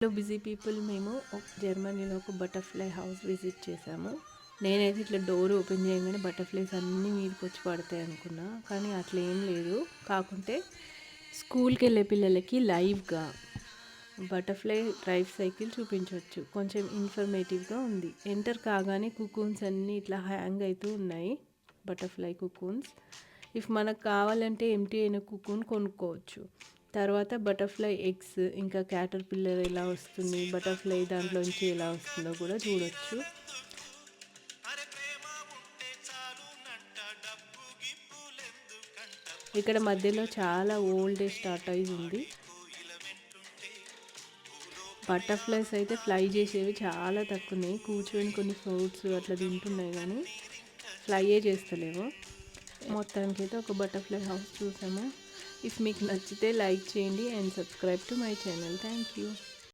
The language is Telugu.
హలో బిజీ పీపుల్, మేము జర్మనీలో ఒక బటర్ఫ్లై హౌస్ విజిట్ చేసాము. నేనైతే ఇట్లా డోర్ ఓపెన్ చేయగానే బటర్ఫ్లైస్ అన్నీ మీదకి వచ్చి పడతాయి అనుకున్నా, కానీ అట్లా ఏం లేదు. కాకుంటే స్కూల్కి వెళ్ళే పిల్లలకి లైవ్గా బటర్ఫ్లై లైఫ్ సైకిల్ చూపించవచ్చు. కొంచెం ఇన్ఫర్మేటివ్గా ఉంది. ఎంటర్ కాగానే కుకూన్స్ అన్నీ ఇట్లా హ్యాంగ్ అవుతూ ఉన్నాయి, బటర్ఫ్లై కుకూన్స్. ఇఫ్ మనకు కావాలంటే ఎంటీ అయిన కుకూన్ కొనుక్కోవచ్చు. తర్వాత బటర్ఫ్లై ఎగ్స్, ఇంకా క్యాటర్ పిల్లర్ ఎలా వస్తుంది, బటర్ఫ్లై దాంట్లోంచి ఎలా వస్తుందో కూడా చూడొచ్చు. ఇక్కడ మధ్యలో చాలా ఓల్డ్ టార్టాయిస్ ఉంది. బటర్ఫ్లైస్ అయితే ఫ్లై చేసేవి చాలా తక్కువనే, కూర్చొని కొన్ని ఫ్రూట్స్ అట్లా తింటున్నాయి, కానీ ఫ్లైయే చేస్తలేవు. మొత్తానికి అయితే ఒక బటర్ఫ్లై హౌస్ చూసాము. ఇఫ్ మీకు నచ్చితే లైక్ చేయండి and subscribe to my channel. Thank you.